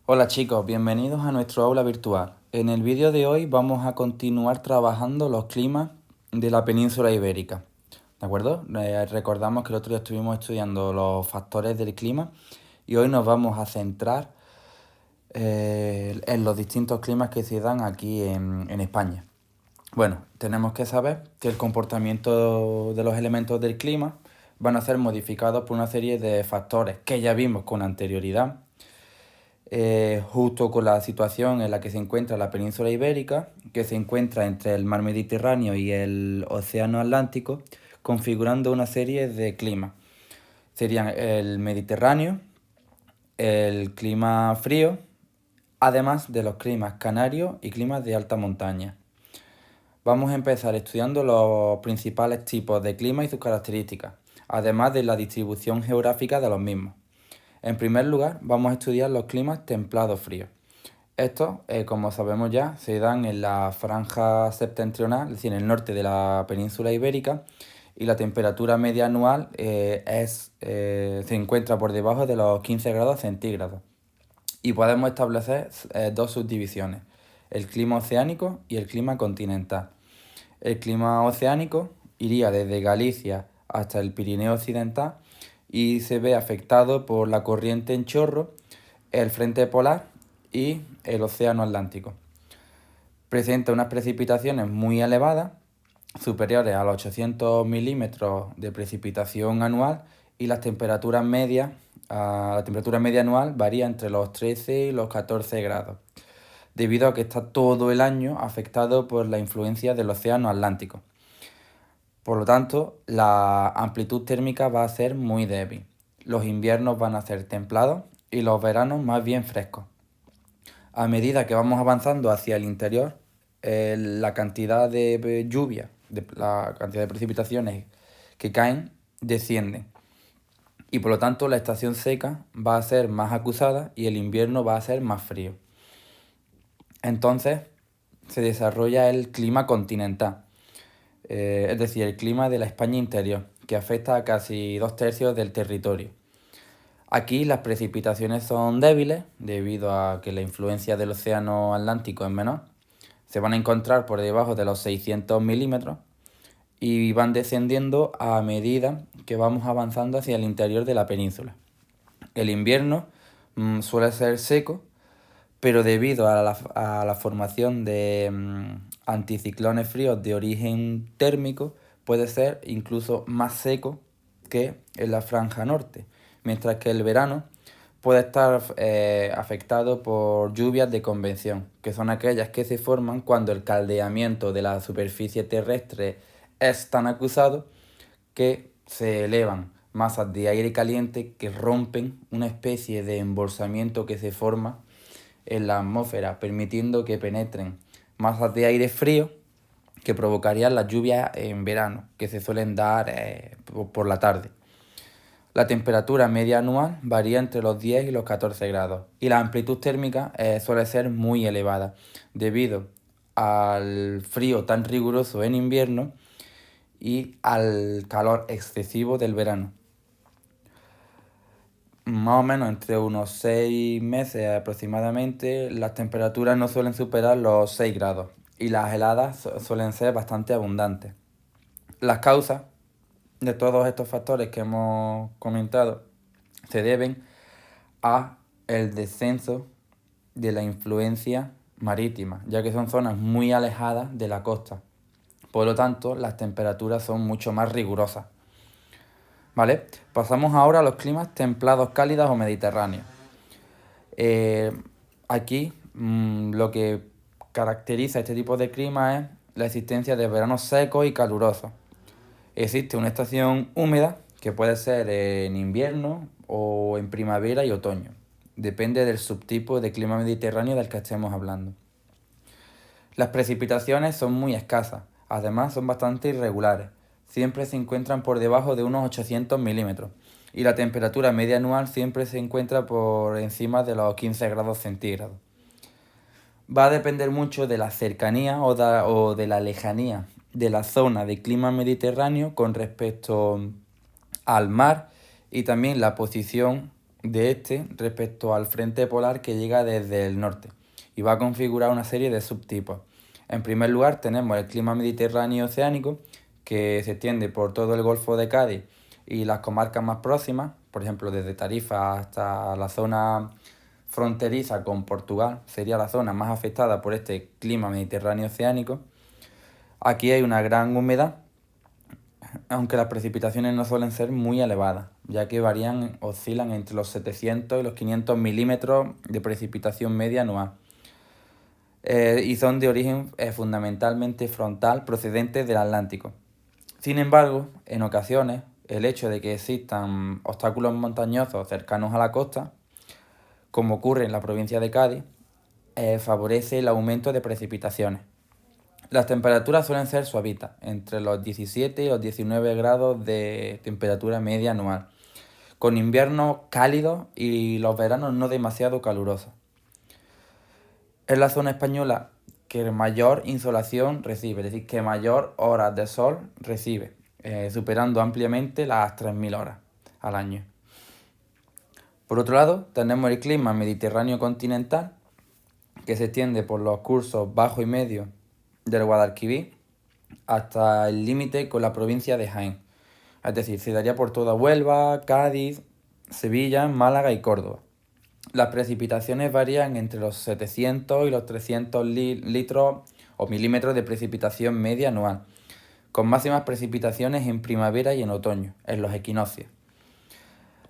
Hola chicos, bienvenidos a nuestro aula virtual. En el vídeo de hoy vamos a continuar trabajando los climas de la península ibérica. ¿De acuerdo? Recordamos que el otro día estuvimos estudiando los factores del clima y hoy nos vamos a centrar en los distintos climas que se dan aquí en España. Bueno, tenemos que saber que el comportamiento de los elementos del clima van a ser modificados por una serie de factores que ya vimos con anterioridad, justo con la situación en la que se encuentra la península ibérica, que se encuentra entre el mar Mediterráneo y el océano Atlántico, configurando una serie de climas. Serían el Mediterráneo, el clima frío, además de los climas canarios y climas de alta montaña. Vamos a empezar estudiando los principales tipos de clima y sus características, además de la distribución geográfica de los mismos. En primer lugar, vamos a estudiar los climas templados fríos. Estos, como sabemos ya, se dan en la franja septentrional, es decir, en el norte de la península ibérica, y la temperatura media anual se encuentra por debajo de los 15 grados centígrados. Y podemos establecer dos subdivisiones, el clima oceánico y el clima continental. El clima oceánico iría desde Galicia hasta el Pirineo occidental y se ve afectado por la corriente en chorro, el frente polar y el océano Atlántico. Presenta unas precipitaciones muy elevadas, superiores a los 800 milímetros de precipitación anual, y las temperaturas medias, la temperatura media anual varía entre los 13 y los 14 grados, debido a que está todo el año afectado por la influencia del océano Atlántico. Por lo tanto, la amplitud térmica va a ser muy débil. Los inviernos van a ser templados y los veranos más bien frescos. A medida que vamos avanzando hacia el interior, la cantidad de lluvia, la cantidad de precipitaciones que caen, desciende. Y por lo tanto la estación seca va a ser más acusada y el invierno va a ser más frío. Entonces se desarrolla el clima continental, es decir, el clima de la España interior, que afecta a casi 2/3 del territorio. Aquí las precipitaciones son débiles debido a que la influencia del océano Atlántico es menor. Se van a encontrar por debajo de los 600 milímetros y van descendiendo a medida que vamos avanzando hacia el interior de la península. El invierno suele ser seco, pero debido a la formación de anticiclones fríos de origen térmico, puede ser incluso más seco que en la franja norte, mientras que el verano puede estar afectado por lluvias de convección, que son aquellas que se forman cuando el caldeamiento de la superficie terrestre es tan acusado que se elevan masas de aire caliente que rompen una especie de embolsamiento que se forma en la atmósfera, permitiendo que penetren masas de aire frío que provocarían las lluvias en verano, que se suelen dar por la tarde. La temperatura media anual varía entre los 10 y los 14 grados y la amplitud térmica suele ser muy elevada debido al frío tan riguroso en invierno y al calor excesivo del verano. Más o menos entre unos 6 meses aproximadamente, las temperaturas no suelen superar los 6 grados y las heladas suelen ser bastante abundantes. Las causas de todos estos factores que hemos comentado se deben a el descenso de la influencia marítima, ya que son zonas muy alejadas de la costa. Por lo tanto, las temperaturas son mucho más rigurosas. ¿Vale? Pasamos ahora a los climas templados, cálidos o mediterráneos. Aquí lo que caracteriza este tipo de clima es la existencia de veranos secos y calurosos. Existe una estación húmeda que puede ser en invierno o en primavera y otoño. Depende del subtipo de clima mediterráneo del que estemos hablando. Las precipitaciones son muy escasas, además son bastante irregulares. Siempre se encuentran por debajo de unos 800 milímetros y la temperatura media anual siempre se encuentra por encima de los 15 grados centígrados. Va a depender mucho de la cercanía o de la lejanía de la zona de clima mediterráneo con respecto al mar y también la posición de este respecto al frente polar que llega desde el norte y va a configurar una serie de subtipos. En primer lugar tenemos el clima mediterráneo oceánico, que se extiende por todo el Golfo de Cádiz y las comarcas más próximas, por ejemplo desde Tarifa hasta la zona fronteriza con Portugal, sería la zona más afectada por este clima mediterráneo oceánico. Aquí hay una gran humedad, aunque las precipitaciones no suelen ser muy elevadas, ya que oscilan entre los 700 y los 500 milímetros de precipitación media anual. Y son de origen fundamentalmente frontal procedentes del Atlántico. Sin embargo, en ocasiones, el hecho de que existan obstáculos montañosos cercanos a la costa, como ocurre en la provincia de Cádiz, favorece el aumento de precipitaciones. Las temperaturas suelen ser suavitas, entre los 17 y los 19 grados de temperatura media anual, con inviernos cálidos y los veranos no demasiado calurosos. Es la zona española que mayor insolación recibe, es decir, que mayor horas de sol recibe, superando ampliamente las 3.000 horas al año. Por otro lado, tenemos el clima mediterráneo continental, que se extiende por los cursos bajo y medio del Guadalquivir hasta el límite con la provincia de Jaén. Es decir, se daría por toda Huelva, Cádiz, Sevilla, Málaga y Córdoba. Las precipitaciones varían entre los 700 y los 300 litros o milímetros de precipitación media anual, con máximas precipitaciones en primavera y en otoño, en los equinoccios.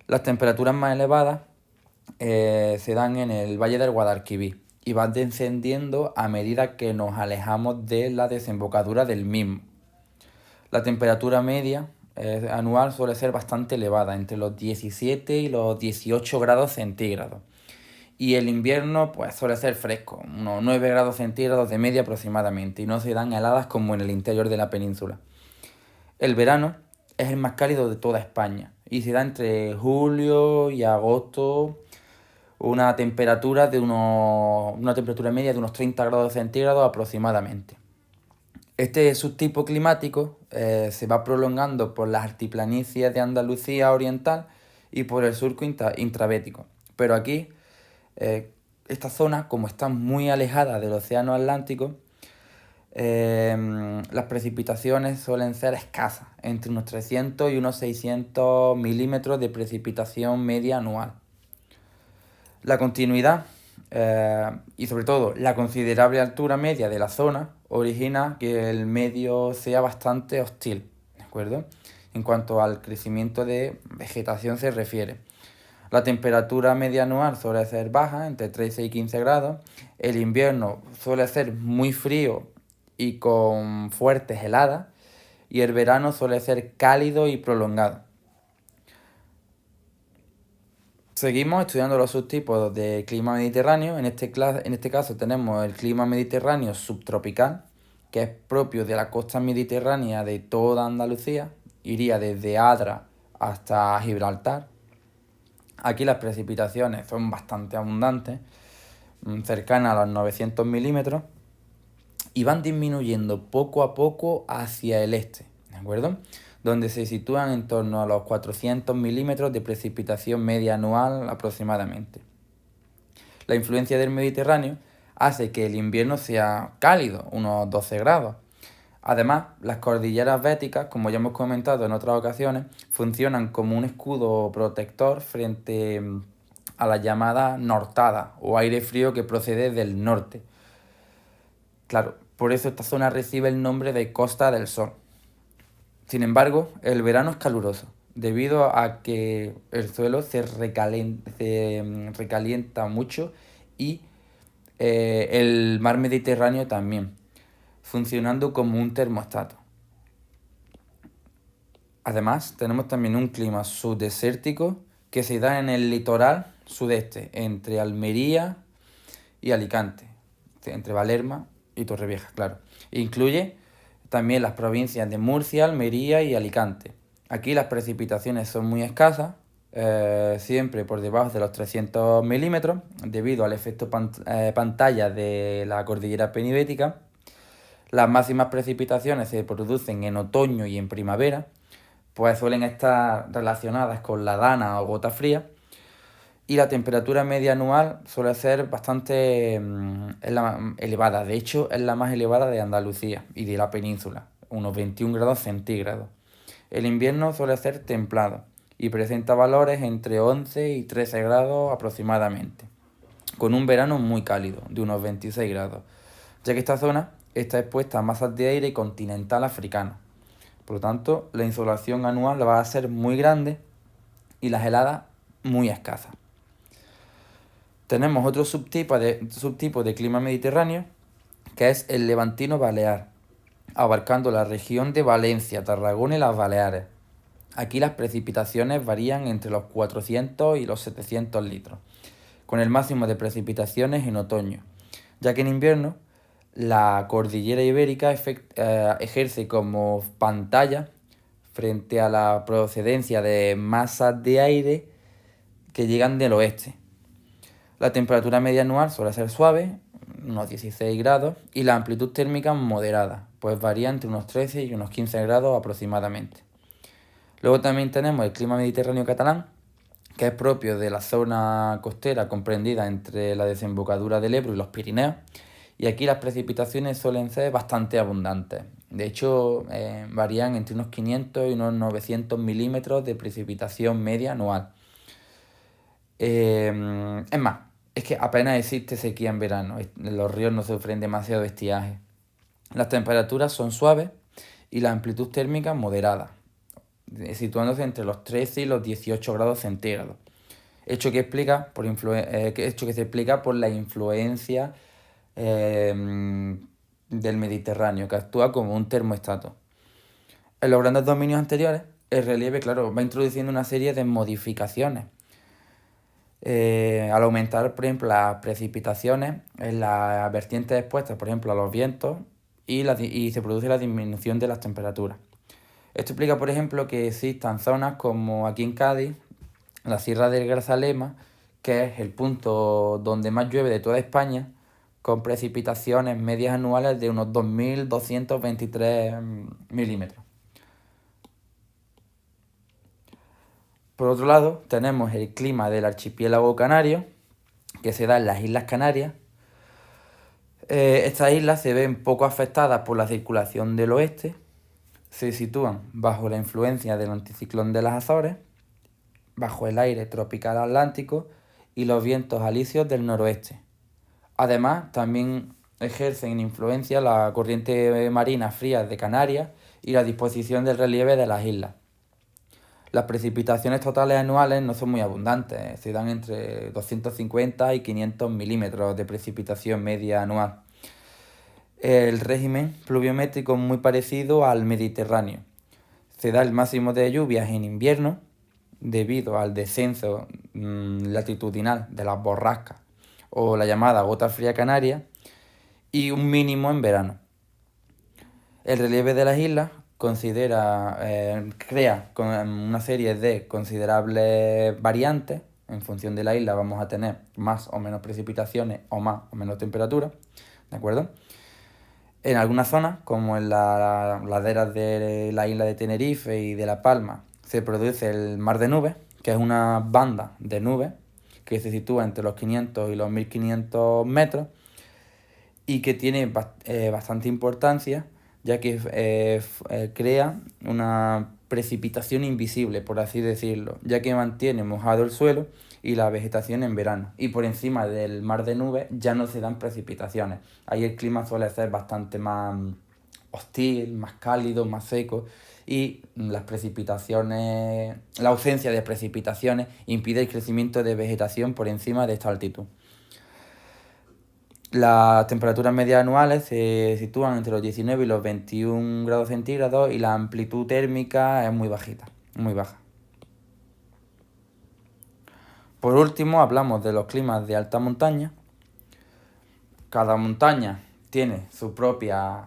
Las temperaturas más elevadas se dan en el Valle del Guadalquivir y van descendiendo a medida que nos alejamos de la desembocadura del mismo. La temperatura media anual suele ser bastante elevada, entre los 17 y los 18 grados centígrados. Y el invierno pues suele ser fresco, unos 9 grados centígrados de media aproximadamente, y no se dan heladas como en el interior de la península. El verano es el más cálido de toda España y se da entre julio y agosto, una temperatura media de unos 30 grados centígrados aproximadamente. Este subtipo climático se va prolongando por las altiplanicies de Andalucía oriental y por el surco intrabético. Pero aquí, esta zona, como está muy alejada del océano Atlántico, las precipitaciones suelen ser escasas, entre unos 300 y unos 600 milímetros de precipitación media anual. La continuidad y sobre todo la considerable altura media de la zona origina que el medio sea bastante hostil, ¿de acuerdo? En cuanto al crecimiento de vegetación se refiere. La temperatura media anual suele ser baja, entre 13 y 15 grados. El invierno suele ser muy frío y con fuertes heladas. Y el verano suele ser cálido y prolongado. Seguimos estudiando los subtipos de clima mediterráneo. En este caso tenemos el clima mediterráneo subtropical, que es propio de la costa mediterránea de toda Andalucía. Iría desde Adra hasta Gibraltar. Aquí las precipitaciones son bastante abundantes, cercanas a los 900 milímetros, y van disminuyendo poco a poco hacia el este, ¿de acuerdo? Donde se sitúan en torno a los 400 milímetros de precipitación media anual aproximadamente. La influencia del Mediterráneo hace que el invierno sea cálido, unos 12 grados. Además, las cordilleras béticas, como ya hemos comentado en otras ocasiones, funcionan como un escudo protector frente a la llamada nortada o aire frío que procede del norte. Claro, por eso esta zona recibe el nombre de Costa del Sol. Sin embargo, el verano es caluroso, debido a que el suelo se recalienta mucho y el mar Mediterráneo también, funcionando como un termostato. Además, tenemos también un clima subdesértico que se da en el litoral sudeste, entre Almería y Alicante, entre Valerma y Torrevieja, claro. Incluye también las provincias de Murcia, Almería y Alicante. Aquí las precipitaciones son muy escasas, siempre por debajo de los 300 milímetros, debido al efecto pantalla de la cordillera penibética. Las máximas precipitaciones se producen en otoño y en primavera, pues suelen estar relacionadas con la dana o gota fría. y la temperatura media anual suele ser bastante elevada. De hecho, es la más elevada de Andalucía y de la península, unos 21 grados centígrados. El invierno suele ser templado y presenta valores entre 11 y 13 grados aproximadamente, con un verano muy cálido, de unos 26 grados, ya que esta zona está expuesta a masas de aire continental africano. Por lo tanto, la insolación anual va a ser muy grande y las heladas muy escasas. Tenemos otro subtipo de clima mediterráneo, que es el levantino balear, abarcando la región de Valencia, Tarragona y las Baleares. Aquí las precipitaciones varían entre los 400 y los 700 litros, con el máximo de precipitaciones en otoño, ya que en invierno la cordillera ibérica ejerce como pantalla frente a la procedencia de masas de aire que llegan del oeste. La temperatura media anual suele ser suave, unos 16 grados, y la amplitud térmica moderada, pues varía entre unos 13 y unos 15 grados aproximadamente. Luego también tenemos el clima mediterráneo catalán, que es propio de la zona costera comprendida entre la desembocadura del Ebro y los Pirineos, y aquí las precipitaciones suelen ser bastante abundantes. De hecho, varían entre unos 500 y unos 900 milímetros de precipitación media anual. Es más, es que apenas existe sequía en verano, los ríos no sufren demasiado estiaje. Las temperaturas son suaves y la amplitud térmica moderada, situándose entre los 13 y los 18 grados centígrados. Hecho que se explica por la influencia del Mediterráneo, que actúa como un termostato. En los grandes dominios anteriores, el relieve, claro, va introduciendo una serie de modificaciones. Al aumentar, por ejemplo, las precipitaciones en las vertientes expuestas, por ejemplo, a los vientos y se produce la disminución de las temperaturas. Esto explica, por ejemplo, que existan zonas como aquí en Cádiz, la Sierra del Grazalema, que es el punto donde más llueve de toda España, con precipitaciones medias anuales de unos 2.223 milímetros. Por otro lado, tenemos el clima del archipiélago canario, que se da en las Islas Canarias. Estas islas se ven poco afectadas por la circulación del oeste, se sitúan bajo la influencia del anticiclón de las Azores, bajo el aire tropical atlántico y los vientos alisios del noroeste. Además, también ejercen influencia la corriente marina fría de Canarias y la disposición del relieve de las islas. Las precipitaciones totales anuales no son muy abundantes, se dan entre 250 y 500 milímetros de precipitación media anual. El régimen pluviométrico es muy parecido al Mediterráneo. Se da el máximo de lluvias en invierno debido al descenso latitudinal de las borrascas o la llamada gota fría canaria y un mínimo en verano. El relieve de las islas crea una serie de considerables variantes. En función de la isla vamos a tener más o menos precipitaciones o más o menos temperatura, ¿de acuerdo? En algunas zonas, como en las laderas de la isla de Tenerife y de La Palma, se produce el mar de nubes, que es una banda de nubes que se sitúa entre los 500 y los 1500 metros y que tiene bastante importancia, ya que crea una precipitación invisible, por así decirlo, ya que mantiene mojado el suelo y la vegetación en verano. Y por encima del mar de nubes ya no se dan precipitaciones. Ahí el clima suele ser bastante más hostil, más cálido, más seco, y la ausencia de precipitaciones impide el crecimiento de vegetación por encima de esta altitud. Las temperaturas medias anuales se sitúan entre los 19 y los 21 grados centígrados y la amplitud térmica es muy bajita, muy baja. Por último, hablamos de los climas de alta montaña. Cada montaña tiene sus propias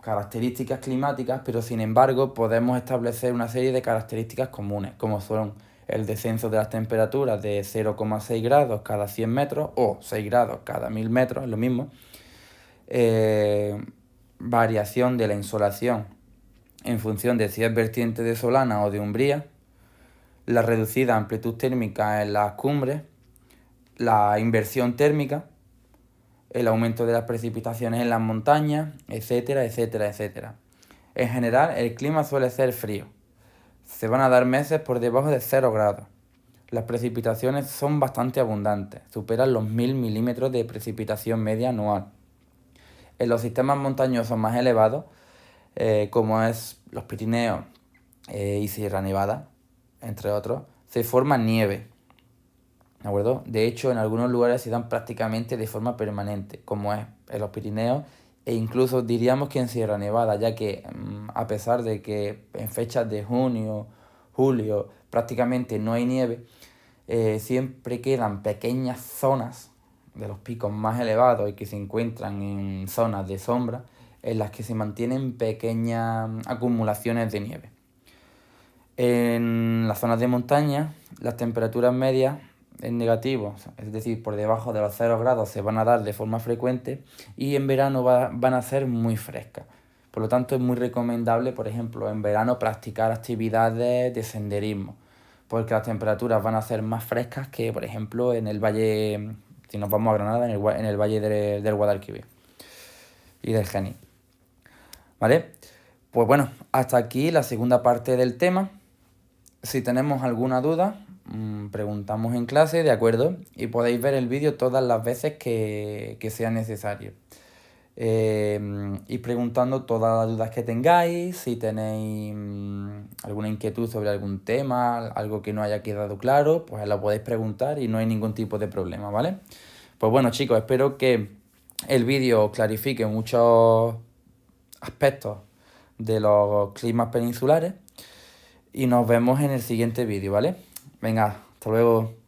características climáticas, pero sin embargo podemos establecer una serie de características comunes, como son el descenso de las temperaturas de 0,6 grados cada 100 metros o 6 grados cada 1000 metros, es lo mismo. Variación de la insolación en función de si es vertiente de Solana o de Umbría. La reducida amplitud térmica en las cumbres la inversión térmica, el aumento de las precipitaciones en las montañas, etcétera, etcétera, etcétera. En general, el clima suele ser frío. Se van a dar meses por debajo de 0 grados. Las precipitaciones son bastante abundantes, superan los 1000 milímetros de precipitación media anual. En los sistemas montañosos más elevados, como es los Pirineos y Sierra Nevada, entre otros, se forma nieve. ¿De acuerdo? De hecho, en algunos lugares se dan prácticamente de forma permanente, como es en los Pirineos e incluso diríamos que en Sierra Nevada, ya que a pesar de que en fechas de junio, julio prácticamente no hay nieve, siempre quedan pequeñas zonas de los picos más elevados y que se encuentran en zonas de sombra en las que se mantienen pequeñas acumulaciones de nieve. En las zonas de montaña, las temperaturas medias en negativo, es decir, por debajo de los 0 grados se van a dar de forma frecuente y en verano van a ser muy frescas. Por lo tanto, es muy recomendable, por ejemplo, en verano practicar actividades de senderismo, porque las temperaturas van a ser más frescas que, por ejemplo, en el valle, si nos vamos a Granada, en el valle del Guadalquivir y del Genil. ¿Vale? Pues bueno, hasta aquí la segunda parte del tema. Si tenemos alguna duda, preguntamos en clase, ¿de acuerdo? Y podéis ver el vídeo todas las veces que sea necesario. Ir preguntando todas las dudas que tengáis, si tenéis alguna inquietud sobre algún tema, algo que no haya quedado claro, pues lo podéis preguntar y no hay ningún tipo de problema, ¿vale? Pues bueno, chicos, espero que el vídeo clarifique muchos aspectos de los climas peninsulares y nos vemos en el siguiente vídeo, ¿vale? Venga, hasta luego.